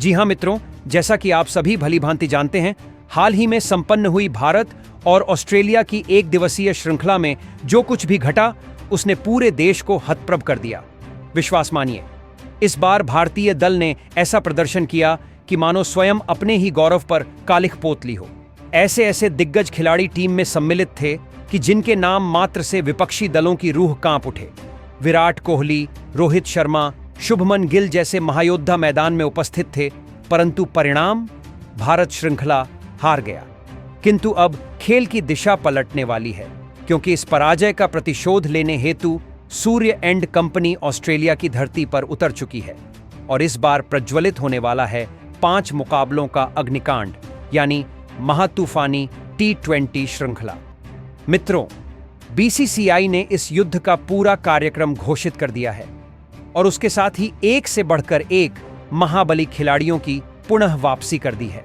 जी हाँ मित्रों, जैसा कि आप सभी भलीभांति जानते हैं, हाल ही में संपन्न हुई भारत और ऑस्ट्रेलिया की एक दिवसीय श्रृंखला में जो कुछ भी घटा उसने पूरे देश को हतप्रभ कर दिया। विश्वास मानिए, इस बार भारतीय दल ने ऐसा प्रदर्शन किया कि मानो स्वयं अपने ही गौरव पर कालिख पोत ली हो। ऐसे ऐसे दिग्गज खिलाड़ी टीम में सम्मिलित थे कि जिनके नाम मात्र से विपक्षी दलों की रूह कांप उठे। विराट कोहली, रोहित शर्मा, शुभमन गिल जैसे महायोद्धा मैदान में उपस्थित थे, परंतु परिणाम, भारत श्रृंखला हार गया। किंतु अब खेल की दिशा पलटने वाली है, क्योंकि इस पराजय का प्रतिशोध लेने हेतु सूर्य एंड कंपनी ऑस्ट्रेलिया की धरती पर उतर चुकी है और इस बार प्रज्वलित होने वाला है 5 मुकाबलों का अग्निकांड, यानी महातूफानी T20 श्रृंखला। मित्रों, बीसीसीआई ने इस युद्ध का पूरा कार्यक्रम घोषित कर दिया है और उसके साथ ही एक से बढ़कर एक महाबली खिलाड़ियों की पुनः वापसी कर दी है।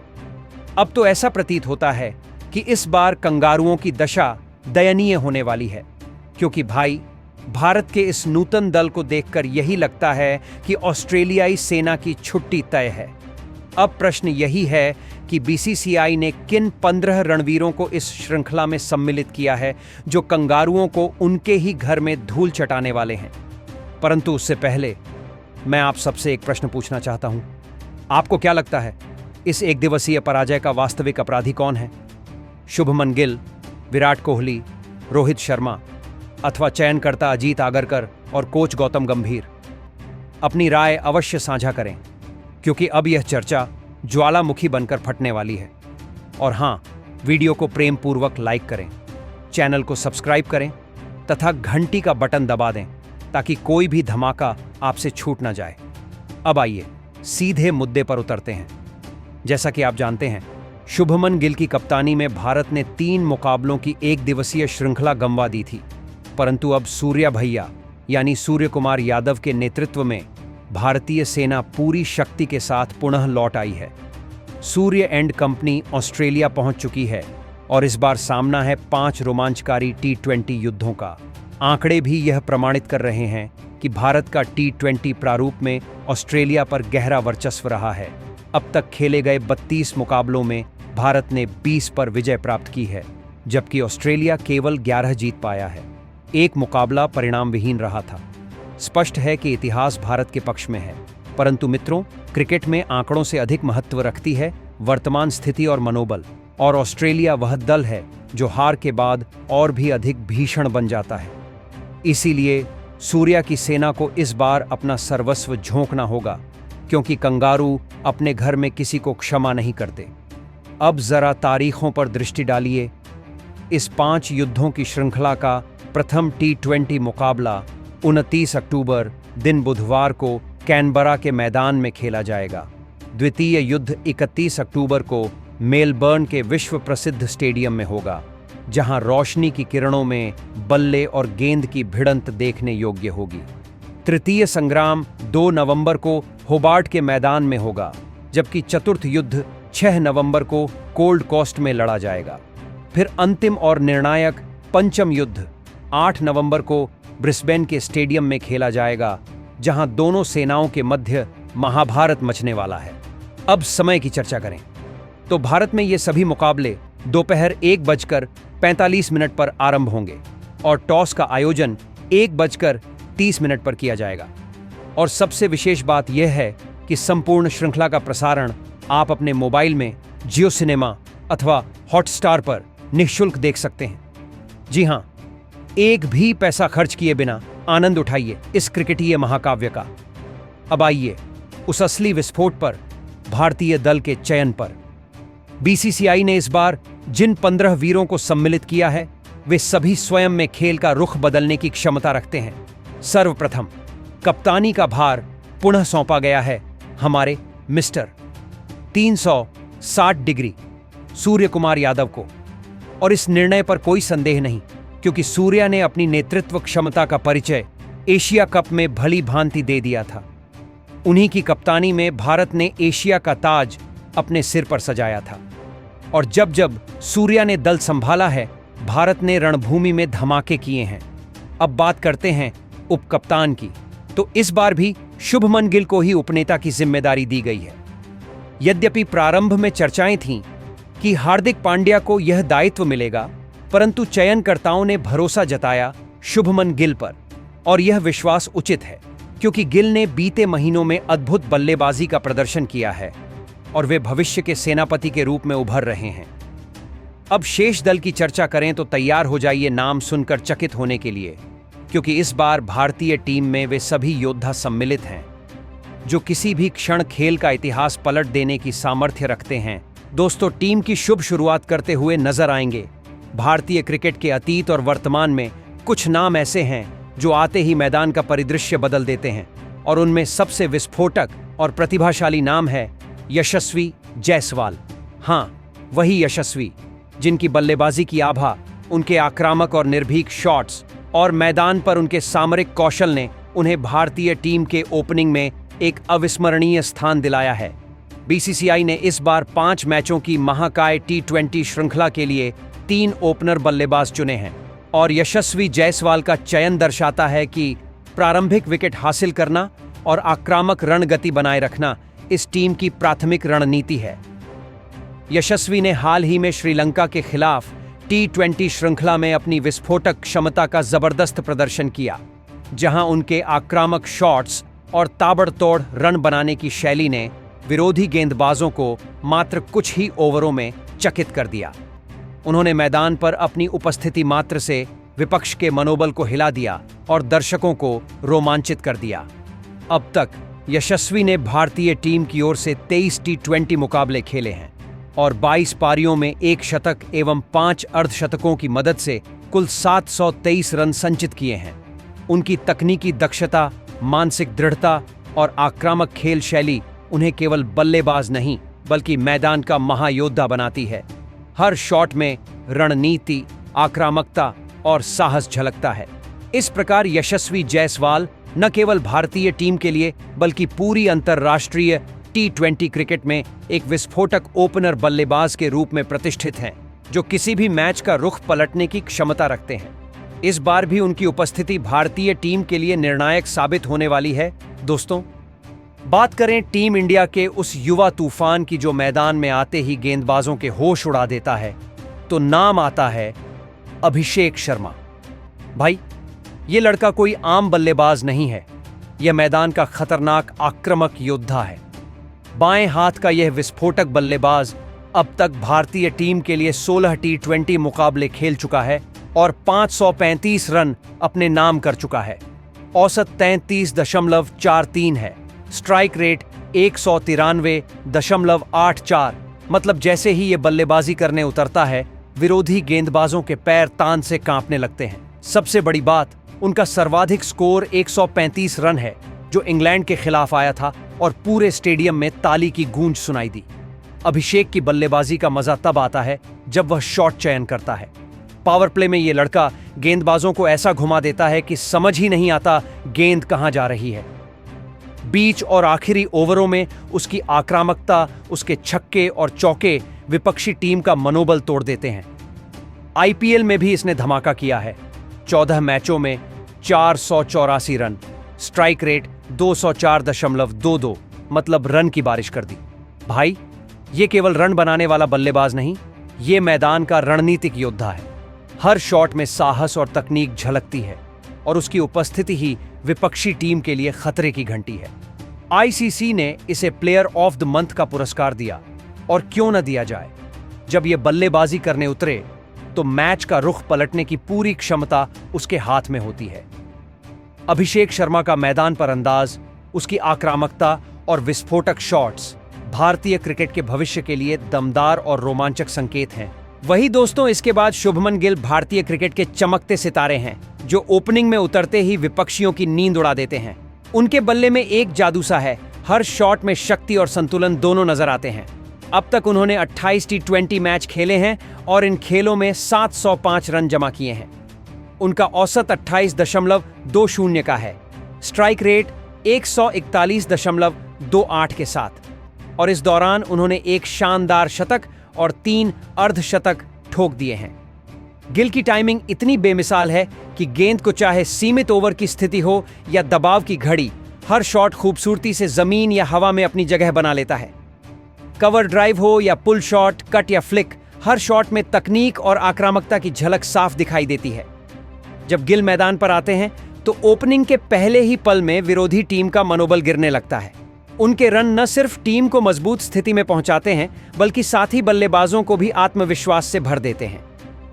अब तो ऐसा प्रतीत होता है कि इस बार कंगारुओं की दशा दयनीय होने वाली है, क्योंकि भाई, भारत के इस नूतन दल को देखकर यही लगता है कि ऑस्ट्रेलियाई सेना की छुट्टी तय है। अब प्रश्न यही है कि बीसीसीआई ने किन 15 रणवीरों को इस श्रृंखला में सम्मिलित किया है जो कंगारुओं को उनके ही घर में धूल चटाने वाले हैं। परंतु उससे पहले मैं आप सबसे एक प्रश्न पूछना चाहता हूं। आपको क्या लगता है, इस एक दिवसीय पराजय का वास्तविक अपराधी कौन है? शुभमन गिल, विराट कोहली, रोहित शर्मा अथवा चयनकर्ता अजीत आगरकर और कोच गौतम गंभीर? अपनी राय अवश्य साझा करें, क्योंकि अब यह चर्चा ज्वालामुखी बनकर फटने वाली है। और हाँ, वीडियो को प्रेम पूर्वक लाइक करें, चैनल को सब्सक्राइब करें तथा घंटी का बटन दबा दें ताकि कोई भी धमाका आपसे छूट ना जाए। अब आइए सीधे मुद्दे पर उतरते हैं। जैसा कि आप जानते हैं, शुभमन गिल की कप्तानी में भारत ने 3 मुकाबलों की एक दिवसीय श्रृंखला गंवा दी थी, परंतु अब सूर्या भैया यानी सूर्य कुमार यादव के नेतृत्व में भारतीय सेना पूरी शक्ति के साथ पुनः लौट आई है। सूर्य एंड कंपनी ऑस्ट्रेलिया पहुंच चुकी है और इस बार सामना है 5 रोमांचकारी T20 युद्धों का। आंकड़े भी यह प्रमाणित कर रहे हैं कि भारत का T20 प्रारूप में ऑस्ट्रेलिया पर गहरा वर्चस्व रहा है। अब तक खेले गए 32 मुकाबलों में भारत ने 20 पर विजय प्राप्त की है, जबकि ऑस्ट्रेलिया केवल 11 जीत पाया है। एक मुकाबला परिणाम विहीन रहा था। स्पष्ट है कि इतिहास भारत के पक्ष में है, परंतु मित्रों, क्रिकेट में आंकड़ों से अधिक महत्व रखती है वर्तमान स्थिति और मनोबल, और ऑस्ट्रेलिया वह दल है जो हार के बाद और भी अधिक भीषण बन जाता है। इसीलिए सूर्या की सेना को इस बार अपना सर्वस्व झोंकना होगा, क्योंकि कंगारू अपने घर में किसी को क्षमा नहीं करते। अब जरा तारीखों पर दृष्टि डालिए। इस 5 युद्धों की श्रृंखला का प्रथम T20 मुकाबला 29 अक्टूबर दिन बुधवार को कैनबरा के मैदान में खेला जाएगा। द्वितीय युद्ध 31 अक्टूबर को मेलबर्न के विश्व प्रसिद्ध स्टेडियम में होगा, जहां रोशनी की किरणों में बल्ले और गेंद की भिड़ंत देखने योग्य होगी। तृतीय संग्राम 2 नवंबर को होबार्ट के मैदान में होगा, जबकि चतुर्थ युद्ध 6 नवंबर को कोल्ड कोस्ट में लड़ा जाएगा। फिर अंतिम और निर्णायक पंचम युद्ध 8 नवंबर को ब्रिस्बेन के स्टेडियम में खेला जाएगा, जहां दोनों सेनाओं के मध्य महाभारत मचने वाला है। अब समय की चर्चा करें तो भारत में ये सभी मुकाबले दोपहर 1:45 पर आरंभ होंगे और टॉस का आयोजन 1:30 पर किया जाएगा। और सबसे विशेष बात यह है कि संपूर्ण श्रृंखला का प्रसारण आप अपने मोबाइल में जियो सिनेमा अथवा हॉटस्टार पर निःशुल्क देख सकते हैं। जी हां, एक भी पैसा खर्च किए बिना आनंद उठाइए इस क्रिकेटीय महाकाव्य का। अब आइए उस असली विस्फोट पर, भारतीय दल के चयन पर। बीसीसीआई ने इस बार जिन 15 वीरों को सम्मिलित किया है, वे सभी स्वयं में खेल का रुख बदलने की क्षमता रखते हैं। सर्वप्रथम कप्तानी का भार पुनः सौंपा गया है हमारे मिस्टर 360 डिग्री सूर्य कुमार यादव को, और इस निर्णय पर कोई संदेह नहीं, क्योंकि सूर्या ने अपनी नेतृत्व क्षमता का परिचय एशिया कप में भली भांति दे दिया था। उन्हीं की कप्तानी में भारत ने एशिया का ताज अपने सिर पर सजाया था, और जब जब सूर्या ने दल संभाला है, भारत ने रणभूमि में धमाके किए हैं। अब बात करते हैं उपकप्तान की, तो इस बार भी शुभमन गिल को ही उपनेता की जिम्मेदारी दी गई है। यद्यपि प्रारंभ में चर्चाएं थीं कि हार्दिक पांड्या को यह दायित्व मिलेगा, परंतु चयनकर्ताओं ने भरोसा जताया शुभमन गिल पर। और यह विश्वास उचित है, क्योंकि गिल ने बीते महीनों में अद्भुत बल्लेबाजी का प्रदर्शन किया है और वे भविष्य के सेनापति के रूप में उभर रहे हैं। अब शेष दल की चर्चा करें तो तैयार हो जाइए नाम सुनकर चकित होने के लिए, क्योंकि इस बार भारतीय टीम में वे सभी योद्धा सम्मिलित हैं जो किसी भी क्षण खेल का इतिहास पलट देने की सामर्थ्य रखते हैं। दोस्तों, टीम की शुभ शुरुआत करते हुए नजर आएंगे भारतीय क्रिकेट के अतीत और वर्तमान में कुछ नाम ऐसे हैं जो आते ही मैदान का परिदृश्य बदल देते हैं, और उनमें सबसे विस्फोटक और प्रतिभाशाली नाम है यशस्वी जायसवाल। हाँ, वही यशस्वी जिनकी बल्लेबाजी की आभा, उनके आक्रामक और निर्भीक शॉट्स और मैदान पर उनके सामरिक कौशल ने उन्हें भारतीय टीम के ओपनिंग में एक अविस्मरणीय स्थान दिलाया है। बीसीसीआई ने इस बार 5 मैचों की महाकाय T20 श्रृंखला के लिए 3 ओपनर बल्लेबाज चुने हैं, और यशस्वी जायसवाल का चयन दर्शाता है कि प्रारंभिक विकेट हासिल करना और आक्रामक रणगति बनाए रखना इस टीम की प्राथमिक रणनीति है। यशस्वी ने हाल ही में श्रीलंका के खिलाफ T20 श्रृंखला में अपनी विस्फोटक क्षमता का जबरदस्त प्रदर्शन किया, जहां उनके आक्रामक शॉट्स और ताबड़तोड़ रन बनाने की शैली ने विरोधी गेंदबाजों को मात्र कुछ ही ओवरों में चकित कर दिया। उन्होंने मैदान पर अपनी उपस्थिति मात्र से विपक्ष के मनोबल को हिला दिया और दर्शकों को रोमांचित कर दिया। अब तक यशस्वी ने भारतीय टीम की ओर से 23 T20 मुकाबले खेले हैं और 22 पारियों में 1 शतक एवं 5 अर्धशतकों की मदद से कुल 723 रन संचित किए हैं। उनकी तकनीकी दक्षता, मानसिक दृढ़ता और आक्रामक खेल शैली उन्हें केवल बल्लेबाज नहीं बल्कि मैदान का महायोद्धा बनाती है। हर शॉट में रणनीति, आक्रामकता और साहस झलकता है। इस प्रकार यशस्वी जायसवाल न केवल भारतीय टीम के लिए बल्कि पूरी अंतर्राष्ट्रीय T20 क्रिकेट में एक विस्फोटक ओपनर बल्लेबाज के रूप में प्रतिष्ठित हैं, जो किसी भी मैच का रुख पलटने की क्षमता रखते हैं। इस बार भी उनकी उपस्थिति भारतीय टीम के लिए निर्णायक साबित होने वाली है। दोस्तों, बात करें टीम इंडिया के उस युवा तूफान की जो मैदान में आते ही गेंदबाजों के होश उड़ा देता है, तो नाम आता है अभिषेक शर्मा। भाई, ये लड़का कोई आम बल्लेबाज नहीं है, यह मैदान का खतरनाक आक्रामक योद्धा है। बाएं हाथ का यह विस्फोटक बल्लेबाज अब तक भारतीय टीम के लिए 16 T20 मुकाबले खेल चुका है और 535 रन अपने नाम कर चुका है। औसत 33.43 है। Strike rate 193.84। मतलब जैसे ही ये बल्लेबाजी करने उतरता है, विरोधी गेंदबाजों के पैर तान से कांपने लगते हैं। सबसे बड़ी बात, उनका सर्वाधिक स्कोर 135 रन है, जो इंग्लैंड के खिलाफ आया था और पूरे स्टेडियम में ताली की गूंज सुनाई दी। अभिषेक की बल्लेबाजी का मजा तब आता है जब वह शॉट चयन करता है। पावर प्ले में यह लड़का गेंदबाजों को ऐसा घुमा देता है कि समझ ही नहीं आता गेंद कहां जा रही है। बीच और आखिरी ओवरों में उसकी आक्रामकता, उसके छक्के और चौके विपक्षी टीम का मनोबल तोड़ देते हैं। आईपीएल में भी इसने धमाका किया है। 14 मैचों में 484 रन, स्ट्राइक रेट 204.22, मतलब रन की बारिश कर दी। भाई, ये केवल रन बनाने वाला बल्लेबाज नहीं, ये मैदान का रणनीतिक योद्धा है। हर शॉट में साहस और तकनीक झलकती है और उसकी उपस्थिति ही विपक्षी टीम के लिए खतरे की घंटी है। आईसीसी ने इसे प्लेयर ऑफ द मंथ का पुरस्कार दिया, और क्यों न दिया जाए। जब ये बल्लेबाजी करने उतरे तो मैच का रुख पलटने की पूरी क्षमता उसके हाथ में होती है। अभिषेक शर्मा का मैदान पर अंदाज, उसकी आक्रामकता और विस्फोटक शॉट्स भारतीय क्रिकेट के भविष्य के लिए दमदार और रोमांचक संकेत हैं। वही दोस्तों, इसके बाद शुभमन गिल भारतीय क्रिकेट के चमकते सितारे हैं, जो ओपनिंग में उतरते ही विपक्षियों की नींद उड़ा देते हैं। उनके बल्ले में एक जादू सा है, हर शॉट में शक्ति और संतुलन दोनों नजर आते हैं। अब तक उन्होंने 28 T20 मैच खेले हैं और इन खेलों में 705 रन जमा किए हैं। उनका औसत 28.20 का है, स्ट्राइक रेट 141.28 के साथ, और इस दौरान उन्होंने एक शानदार शतक और 3 अर्धशतक ठोक दिए हैं। गिल की टाइमिंग इतनी बेमिसाल है कि गेंद को चाहे सीमित ओवर की स्थिति हो या दबाव की घड़ी, हर शॉट खूबसूरती से जमीन या हवा में अपनी जगह बना लेता है। कवर ड्राइव हो या पुल शॉट, कट या फ्लिक, हर शॉट में तकनीक और आक्रामकता की झलक साफ दिखाई देती है। जब गिल मैदान पर आते हैं तो ओपनिंग के पहले ही पल में विरोधी टीम का मनोबल गिरने लगता है। उनके रन न सिर्फ टीम को मजबूत स्थिति में पहुंचाते हैं, बल्कि साथ ही बल्लेबाजों को भी आत्मविश्वास से भर देते हैं।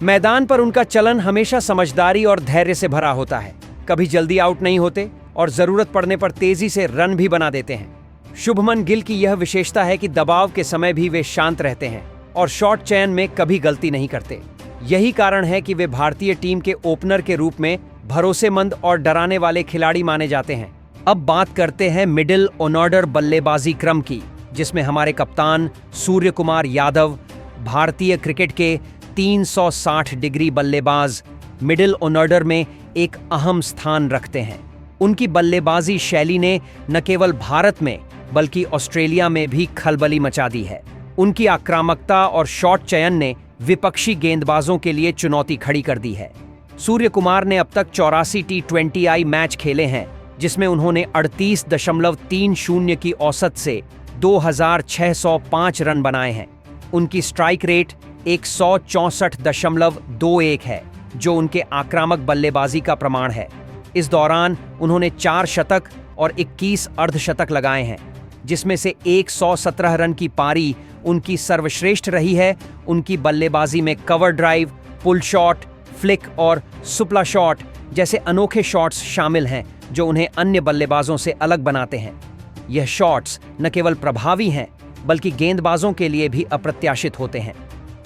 मैदान पर उनका चलन हमेशा समझदारी और धैर्य से भरा होता है। कभी जल्दी आउट नहीं होते और जरूरत पड़ने पर तेजी से रन भी बना देते हैं। शुभमन गिल की यह विशेषता है कि दबाव के समय भी वे शांत रहते हैं और शॉट चयन में कभी गलती नहीं करते। यही कारण है कि वे भारतीय टीम के ओपनर के रूप में भरोसेमंद और डराने वाले खिलाड़ी माने जाते हैं। अब बात करते हैं मिडिल ऑर्डर बल्लेबाजी क्रम की, जिसमें हमारे कप्तान सूर्य कुमार यादव भारतीय क्रिकेट के 360 डिग्री बल्लेबाज मिडिल ऑर्डर में एक अहम स्थान रखते हैं। उनकी बल्लेबाजी शैली ने न केवल भारत में बल्कि ऑस्ट्रेलिया में भी खलबली मचा दी है। उनकी आक्रामकता और शॉट चयन ने विपक्षी गेंदबाजों के लिए चुनौती खड़ी कर दी है। सूर्य कुमार ने अब तक 84 T20I मैच खेले हैं, जिसमें उन्होंने 38.30 की औसत से 2605 रन बनाए हैं। उनकी स्ट्राइक रेट 164.21 है, जो उनके आक्रामक बल्लेबाजी का प्रमाण है। इस दौरान उन्होंने 4 शतक और 21 अर्धशतक लगाए हैं, जिसमें से 117 रन की पारी उनकी सर्वश्रेष्ठ रही है। उनकी बल्लेबाजी में cover drive, pull shot, flick और सुपला शॉट जैसे अनोखे शॉट्स शामिल हैं, जो उन्हें अन्य बल्लेबाजों से अलग बनाते हैं। यह शॉट्स न केवल प्रभावी हैं, बल्कि गेंदबाजों के लिए भी अप्रत्याशित होते हैं।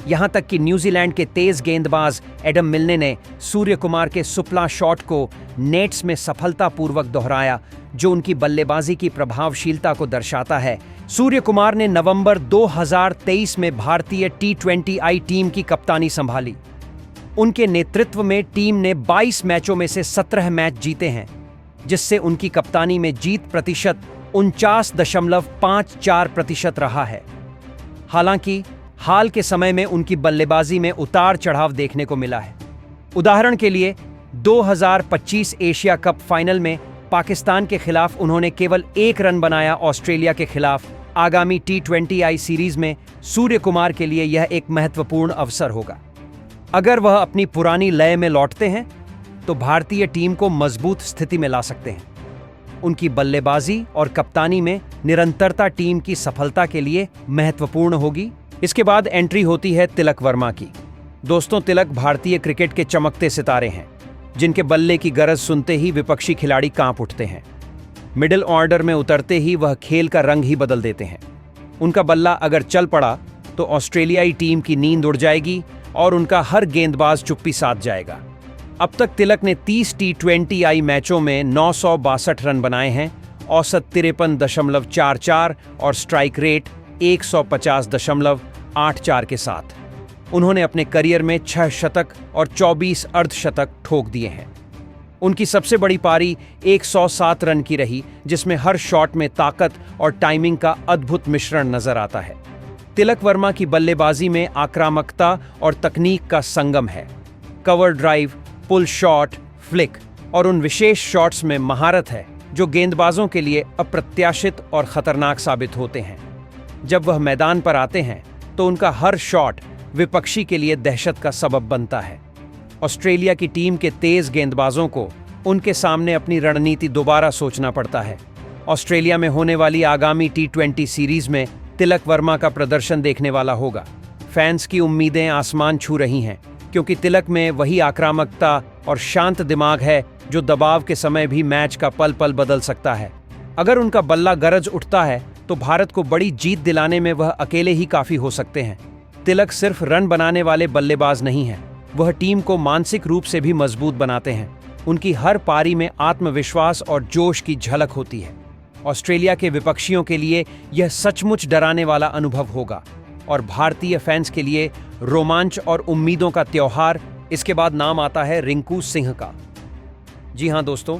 यहां तक कि न्यूजीलैंड के तेज गेंदबाज एडम मिल्ने ने सूर्य कुमार के सुपला शॉट को नेट्स में सफलतापूर्वक दोहराया, जो उनकी बल्लेबाजी की प्रभावशीलता को दर्शाता है। सूर्य कुमार ने नवंबर 2023 में भारतीय T20I टीम की कप्तानी संभाली। उनके नेतृत्व में टीम ने 22 मैचों में से 17 मैच जीते हैं, जिससे उनकी कप्तानी में जीत प्रतिशत 49.54% रहा है। हालांकि हाल के समय में उनकी बल्लेबाजी में उतार चढ़ाव देखने को मिला है। उदाहरण के लिए 2025 एशिया कप फाइनल में पाकिस्तान के खिलाफ उन्होंने केवल 1 रन बनाया। ऑस्ट्रेलिया के खिलाफ आगामी T20I सीरीज में सूर्य कुमार के लिए यह एक महत्वपूर्ण अवसर होगा। अगर वह अपनी पुरानी लय में लौटते हैं तो भारतीय टीम को मजबूत स्थिति में ला सकते हैं। उनकी बल्लेबाजी और कप्तानी में निरंतरता टीम की सफलता के लिए महत्वपूर्ण होगी। इसके बाद एंट्री होती है तिलक वर्मा की। दोस्तों, तिलक भारतीय क्रिकेट के चमकते सितारे हैं, जिनके बल्ले की गरज सुनते ही विपक्षी खिलाड़ी कांप उठते हैं। मिडिल ऑर्डर में उतरते ही वह खेल का रंग ही बदल देते हैं। उनका बल्ला अगर चल पड़ा तो ऑस्ट्रेलियाई टीम की नींद उड़ जाएगी और उनका हर गेंदबाज चुप्पी साध जाएगा। अब तक तिलक ने 30 T20I मैचों में 962 रन बनाए हैं, औसत 53.44 और स्ट्राइक रेट 150.84 के साथ। उन्होंने अपने करियर में 6 शतक और 24 अर्धशतक ठोक दिए हैं। उनकी सबसे बड़ी पारी 107 रन की रही, जिसमें हर शॉट में ताकत और टाइमिंग का अद्भुत मिश्रण नजर आता है। तिलक वर्मा की बल्लेबाजी में आक्रामकता और तकनीक का संगम है। Cover drive, pull shot, flick और उन विशेष शॉट्स में महारत है जो गेंदबाजों के लिए अप्रत्याशित और खतरनाक साबित होते हैं। जब वह मैदान पर आते हैं तो उनका हर शॉट विपक्षी के लिए दहशत का सबब बनता है। ऑस्ट्रेलिया की टीम के तेज गेंदबाजों को उनके सामने अपनी रणनीति दोबारा सोचना पड़ता है। ऑस्ट्रेलिया में होने वाली आगामी T20 सीरीज में तिलक वर्मा का प्रदर्शन देखने वाला होगा। फैंस की उम्मीदें आसमान छू रही हैं, क्योंकि तिलक में वही आक्रामकता और शांत दिमाग है जो दबाव के समय भी मैच का पल पल बदल सकता है। अगर उनका बल्ला गरज उठता है तो भारत को बड़ी जीत दिलाने में वह अकेले ही काफी हो सकते हैं। तिलक सिर्फ रन बनाने वाले बल्लेबाज नहीं हैं, वह टीम को मानसिक रूप से भी मजबूत बनाते हैं। उनकी हर पारी में आत्मविश्वास और जोश की झलक होती है। ऑस्ट्रेलिया के विपक्षियों के लिए यह सचमुच डराने वाला अनुभव होगा और भारतीय फैंस के लिए रोमांच और उम्मीदों का त्योहार। इसके बाद नाम आता है रिंकू सिंह का। जी हाँ दोस्तों,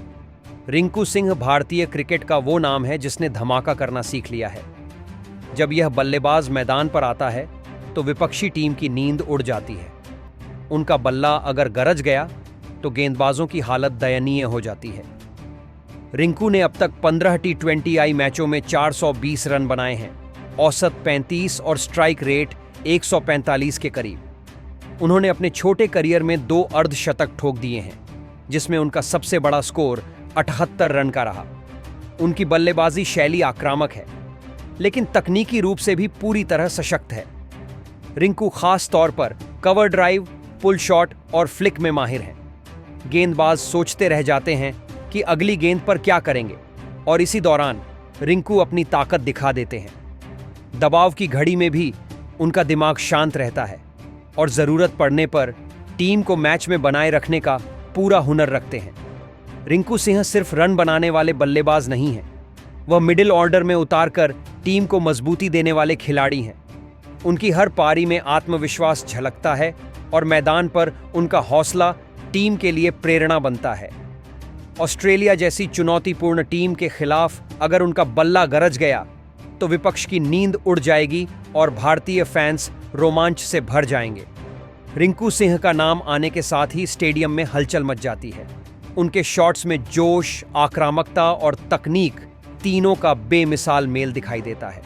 रिंकू सिंह भारतीय क्रिकेट का वो नाम है जिसने धमाका करना सीख लिया है। जब यह बल्लेबाज मैदान पर आता है तो विपक्षी टीम की नींद उड़ जाती है। उनका बल्ला अगर गरज गया तो गेंदबाजों की हालत दयनीय हो जाती है। रिंकू ने अब तक 15 T20I मैचों में 420 रन बनाए हैं, औसत 35 और स्ट्राइक रेट 145 के करीब। उन्होंने अपने छोटे करियर में 2 अर्धशतक ठोक दिए हैं, जिसमें उनका सबसे बड़ा स्कोर 78 रन का रहा। उनकी बल्लेबाजी शैली आक्रामक है, लेकिन तकनीकी रूप से भी पूरी तरह सशक्त है। रिंकू खास तौर पर कवर ड्राइव, पुल शॉट और फ्लिक में माहिर हैं। गेंदबाज सोचते रह जाते हैं कि अगली गेंद पर क्या करेंगे, और इसी दौरान रिंकू अपनी ताकत दिखा देते हैं। दबाव की घड़ी में भी उनका दिमाग शांत रहता है और जरूरत पड़ने पर टीम को मैच में बनाए रखने का पूरा हुनर रखते हैं। रिंकू सिंह सिर्फ रन बनाने वाले बल्लेबाज नहीं हैं, वह मिडिल ऑर्डर में उतारकर टीम को मजबूती देने वाले खिलाड़ी हैं। उनकी हर पारी में आत्मविश्वास झलकता है और मैदान पर उनका हौसला टीम के लिए प्रेरणा बनता है। ऑस्ट्रेलिया जैसी चुनौतीपूर्ण टीम के खिलाफ अगर उनका बल्ला गरज गया तो विपक्ष की नींद उड़ जाएगी और भारतीय फैंस रोमांच से भर जाएंगे। रिंकू सिंह का नाम आने के साथ ही स्टेडियम में हलचल मच जाती है। उनके शॉट्स में जोश, आक्रामकता और तकनीक तीनों का बेमिसाल मेल दिखाई देता है।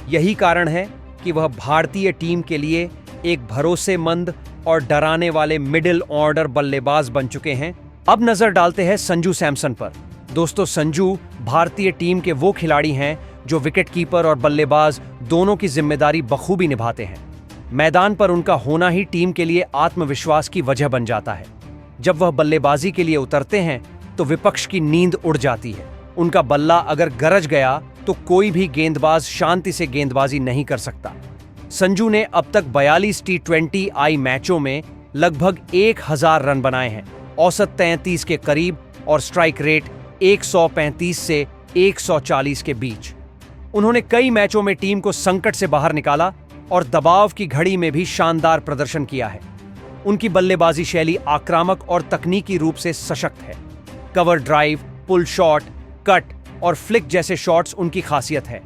यही कारण है कि वह भारतीय टीम के लिए एक भरोसेमंद और डराने वाले मिडिल ऑर्डर बल्लेबाज बन चुके हैं। अब नजर डालते हैं संजू सैमसन पर। दोस्तों, संजू भारतीय टीम के वो खिलाड़ी हैं जो विकेटकीपर और बल्लेबाज दोनों की जिम्मेदारी बखूबी निभाते हैं। मैदान पर उनका होना ही टीम के लिए आत्मविश्वास की वजह बन जाता है। जब वह बल्लेबाजी के लिए उतरते हैं तो विपक्ष की नींद उड़ जाती है। उनका बल्ला अगर गरज गया तो कोई भी गेंदबाज शांति से गेंदबाजी नहीं कर सकता। संजू ने अब तक 42 T20 आई मैचों में लगभग 1000 रन बनाए हैं, औसत 33 के करीब और स्ट्राइक रेट 135 से 140 के बीच। उन्होंने कई मैचों में टीम को संकट से बाहर निकाला और दबाव की घड़ी में भी शानदार प्रदर्शन किया है। उनकी बल्लेबाजी शैली आक्रामक और तकनीकी रूप से सशक्त है। Cover drive, pull shot, cut और फ्लिक जैसे शॉट्स उनकी खासियत है।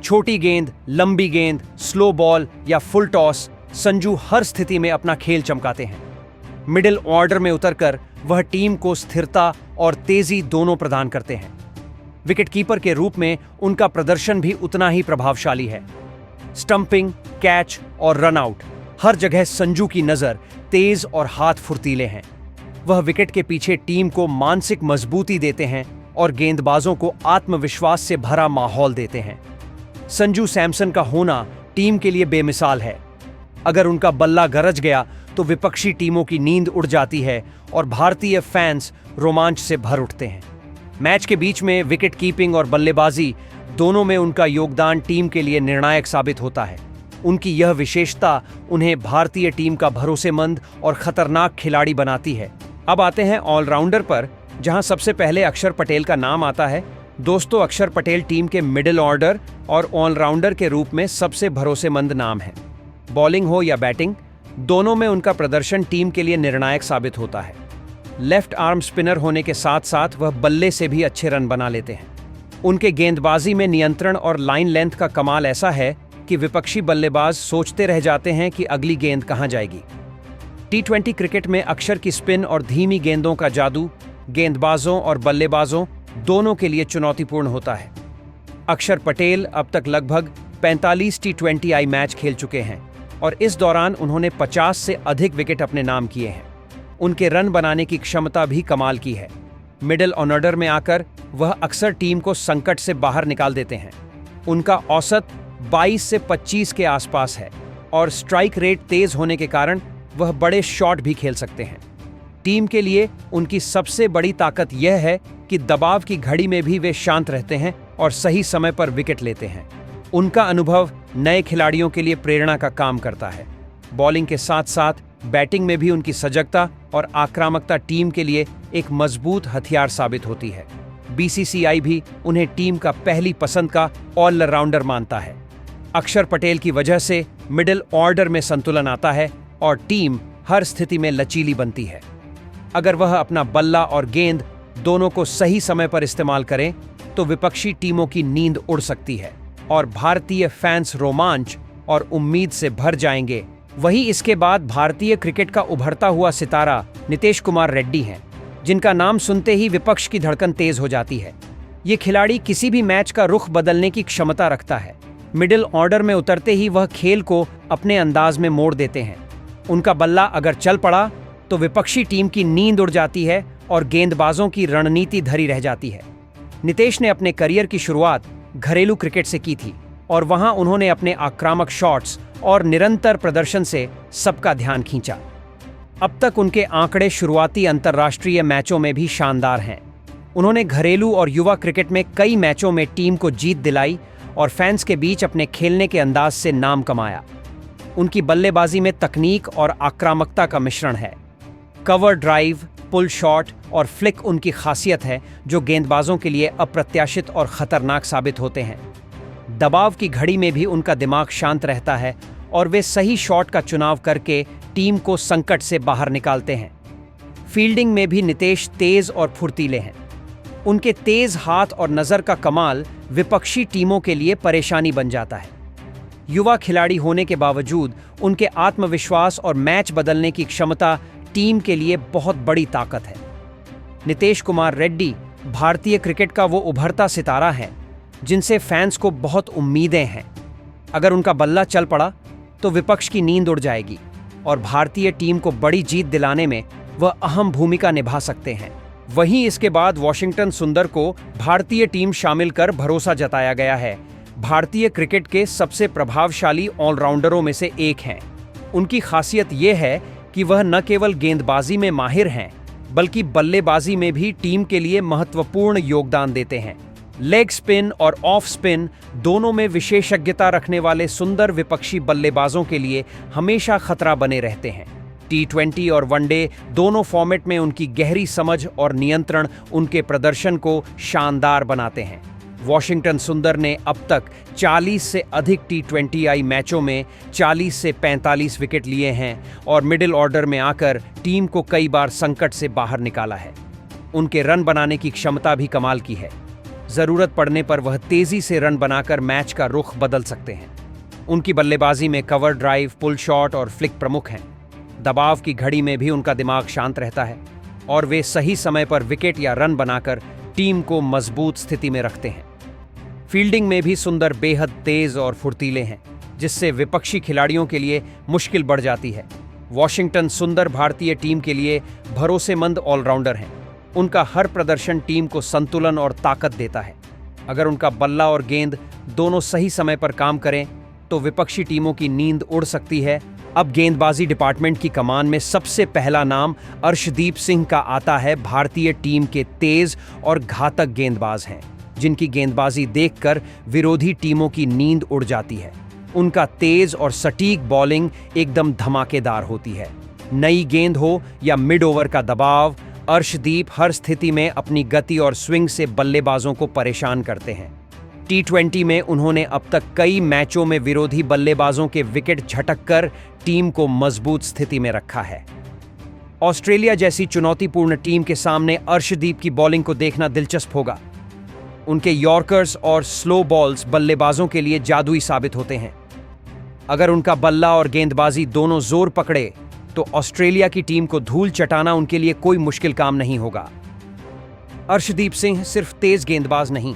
छोटी गेंद, लंबी गेंद, स्लो बॉल या फुल टॉस, संजू हर स्थिति में अपना खेल चमकाते हैं। मिडिल ऑर्डर में उतरकर वह टीम को स्थिरता और तेजी दोनों प्रदान करते हैं। विकेटकीपर के रूप में उनका प्रदर्शन भी उतना ही प्रभावशाली है। स्टंपिंग, कैच और रनआउट, हर जगह संजू की नजर तेज और हाथ फुर्तीले हैं। वह विकेट के पीछे टीम को मानसिक मजबूती देते हैं और गेंदबाजों को आत्मविश्वास से भरा माहौल देते हैं। संजू सैमसन का होना टीम के लिए बेमिसाल है। अगर उनका बल्ला गरज गया तो विपक्षी टीमों की नींद उड़ जाती है और भारतीय फैंस रोमांच से भर उठते हैं। मैच के बीच में विकेट कीपिंग और बल्लेबाजी दोनों में उनका योगदान टीम के लिए निर्णायक साबित होता है। उनकी यह विशेषता उन्हें भारतीय टीम का भरोसेमंद और खतरनाक खिलाड़ी बनाती है। अब आते हैं ऑलराउंडर पर, जहां सबसे पहले अक्षर पटेल का नाम आता है। दोस्तों, अक्षर पटेल टीम के मिडिल ऑर्डर और ऑलराउंडर के रूप में सबसे भरोसेमंद नाम है। बॉलिंग हो या बैटिंग, दोनों में उनका प्रदर्शन टीम के लिए निर्णायक साबित होता है। लेफ्ट आर्म स्पिनर होने के साथ साथ वह बल्ले से भी अच्छे रन बना लेते हैं। उनके गेंदबाजी में नियंत्रण और लाइन लेंथ का कमाल ऐसा है कि विपक्षी बल्लेबाज सोचते रह जाते हैं कि अगली गेंद कहां जाएगी। T20 क्रिकेट में अक्षर की स्पिन और धीमी गेंदों का जादू गेंदबाजों और बल्लेबाजों दोनों के लिए चुनौतीपूर्ण होता है। अक्षर पटेल अब तक लगभग 45 T20 आई मैच खेल चुके हैं और इस दौरान उन्होंने 50 से अधिक विकेट अपने नाम किए हैं। उनके रन बनाने की क्षमता भी कमाल की है। मिडिल ऑर्डर में आकर वह अक्सर टीम को संकट से बाहर निकाल देते हैं। उनका औसत 22 से 25 के आसपास है और स्ट्राइक रेट तेज होने के कारण वह बड़े शॉट भी खेल सकते हैं। टीम के लिए उनकी सबसे बड़ी ताकत यह है कि दबाव की घड़ी में भी वे शांत रहते हैं और सही समय पर विकेट लेते हैं। उनका अनुभव नए खिलाड़ियों के लिए प्रेरणा का काम करता है। बॉलिंग के साथ साथ बैटिंग में भी उनकी सजगता और आक्रामकता टीम के लिए एक मजबूत हथियार साबित होती है। BCCI भी उन्हें टीम का पहली पसंद का ऑलराउंडर मानता है। अक्षर पटेल की वजह से मिडिल ऑर्डर में संतुलन आता है और टीम हर स्थिति में लचीली बनती है। अगर वह अपना बल्ला और गेंद दोनों को सही समय पर इस्तेमाल करें तो विपक्षी टीमों की नींद उड़ सकती है और भारतीय फैंस रोमांच और उम्मीद से भर जाएंगे। वहीं इसके बाद भारतीय क्रिकेट का उभरता हुआ सितारा नीतीश कुमार रेड्डी हैं, जिनका नाम सुनते ही विपक्ष की धड़कन तेज हो जाती है। ये खिलाड़ी किसी भी मैच का रुख बदलने की क्षमता रखता है। मिडिल ऑर्डर में उतरते ही वह खेल को अपने अंदाज में मोड़ देते हैं। उनका बल्ला अगर चल पड़ा तो विपक्षी टीम की नींद उड़ जाती है और गेंदबाजों की रणनीति धरी रह जाती है। नितेश ने अपने करियर की शुरुआत घरेलू क्रिकेट से की थी और वहां उन्होंने अपने आक्रामक शॉट्स और निरंतर प्रदर्शन से सबका ध्यान खींचा। अब तक उनके आंकड़े शुरुआती अंतर्राष्ट्रीय मैचों में भी शानदार हैं। उन्होंने घरेलू और युवा क्रिकेट में कई मैचों में टीम को जीत दिलाई और फैंस के बीच अपने खेलने के अंदाज से नाम कमाया। उनकी बल्लेबाजी में तकनीक और आक्रामकता का मिश्रण है। कवर ड्राइव, पुल शॉट और फ्लिक उनकी खासियत है, जो गेंदबाजों के लिए अप्रत्याशित और खतरनाक साबित होते हैं। दबाव की घड़ी में भी उनका दिमाग शांत रहता है और वे सही शॉट का चुनाव करके टीम को संकट से बाहर निकालते हैं। फील्डिंग में भी नितेश तेज और फुर्तीले हैं। उनके तेज हाथ और नज़र का कमाल विपक्षी टीमों के लिए परेशानी बन जाता है। युवा खिलाड़ी होने के बावजूद उनके आत्मविश्वास और मैच बदलने की क्षमता टीम के लिए बहुत बड़ी ताकत है। नितेश कुमार रेड्डी भारतीय क्रिकेट का वो उभरता सितारा है जिनसे फैंस को बहुत उम्मीदें हैं। अगर उनका बल्ला चल पड़ा तो विपक्ष की नींद उड़ जाएगी और भारतीय टीम को बड़ी जीत दिलाने में वह अहम भूमिका निभा सकते हैं। वहीं इसके बाद वॉशिंगटन सुंदर को भारतीय टीम शामिल कर भरोसा जताया गया है। भारतीय क्रिकेट के सबसे प्रभावशाली ऑलराउंडरों में से एक हैं। उनकी खासियत यह है कि वह न केवल गेंदबाजी में माहिर हैं, बल्कि बल्लेबाजी में भी टीम के लिए महत्वपूर्ण योगदान देते हैं। लेग स्पिन और ऑफ स्पिन दोनों में विशेषज्ञता रखने वाले सुंदर विपक्षी बल्लेबाजों के लिए हमेशा खतरा बने रहते हैं। T20 और वनडे दोनों फॉर्मेट में उनकी गहरी समझ और नियंत्रण उनके प्रदर्शन को शानदार बनाते हैं। वॉशिंगटन सुंदर ने अब तक 40 से अधिक T20I मैचों में 40 से 45 विकेट लिए हैं और मिडिल ऑर्डर में आकर टीम को कई बार संकट से बाहर निकाला है। उनके रन बनाने की क्षमता भी कमाल की है। जरूरत पड़ने पर वह तेजी से रन बनाकर मैच का रुख बदल सकते हैं। उनकी बल्लेबाजी में कवर ड्राइव, पुल शॉट और फ्लिक प्रमुख हैं। दबाव की घड़ी में भी उनका दिमाग शांत रहता है और वे सही समय पर विकेट या रन बनाकर टीम को मजबूत स्थिति में रखते हैं। फील्डिंग में भी सुंदर बेहद तेज और फुर्तीले हैं, जिससे विपक्षी खिलाड़ियों के लिए मुश्किल बढ़ जाती है। वॉशिंगटन सुंदर भारतीय टीम के लिए भरोसेमंद ऑलराउंडर हैं। उनका हर प्रदर्शन टीम को संतुलन और ताकत देता है। अगर उनका बल्ला और गेंद दोनों सही समय पर काम करें तो विपक्षी टीमों की नींद उड़ सकती है। अब गेंदबाजी डिपार्टमेंट की कमान में सबसे पहला नाम अर्शदीप सिंह का आता है। भारतीय टीम के तेज और घातक गेंदबाज हैं, जिनकी गेंदबाजी देखकर विरोधी टीमों की नींद उड़ जाती है। उनका तेज और सटीक बॉलिंग एकदम धमाकेदार होती है। नई गेंद हो या मिड ओवर का दबाव, अर्शदीप हर स्थिति में अपनी गति और स्विंग से बल्लेबाजों को परेशान करते हैं। T20 में उन्होंने अब तक कई मैचों में विरोधी बल्लेबाजों के विकेट झटककर टीम को मजबूत स्थिति में रखा है। ऑस्ट्रेलिया जैसी चुनौतीपूर्ण टीम के सामने अर्शदीप की बॉलिंग को देखना दिलचस्प होगा। उनके यॉर्कर्स और स्लो बॉल्स बल्लेबाजों के लिए जादुई साबित होते हैं। अगर उनका बल्ला और गेंदबाजी दोनों जोर पकड़े तो ऑस्ट्रेलिया की टीम को धूल चटाना उनके लिए कोई मुश्किल काम नहीं होगा। अर्शदीप सिंह सिर्फ तेज गेंदबाज नहीं,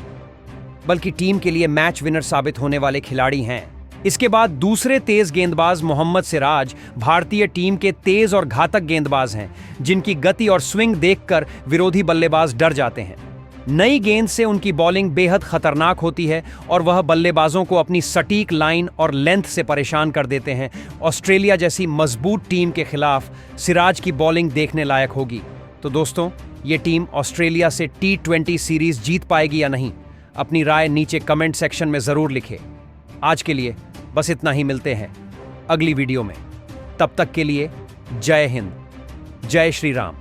बल्कि टीम के लिए मैच विनर साबित होने वाले खिलाड़ी हैं। इसके बाद दूसरे तेज गेंदबाज मोहम्मद सिराज भारतीय टीम के तेज और घातक गेंदबाज हैं, जिनकी गति और स्विंग देखकर विरोधी बल्लेबाज डर जाते हैं। नई गेंद से उनकी बॉलिंग बेहद खतरनाक होती है और वह बल्लेबाजों को अपनी सटीक लाइन और लेंथ से परेशान कर देते हैं। ऑस्ट्रेलिया जैसी मजबूत टीम के खिलाफ सिराज की बॉलिंग देखने लायक होगी। तो दोस्तों, ये टीम ऑस्ट्रेलिया से T20 सीरीज जीत पाएगी या नहीं, अपनी राय नीचे कमेंट सेक्शन में जरूर लिखें। आज के लिए बस इतना ही, मिलते हैं अगली वीडियो में। तब तक के लिए जय हिंद, जय श्री राम।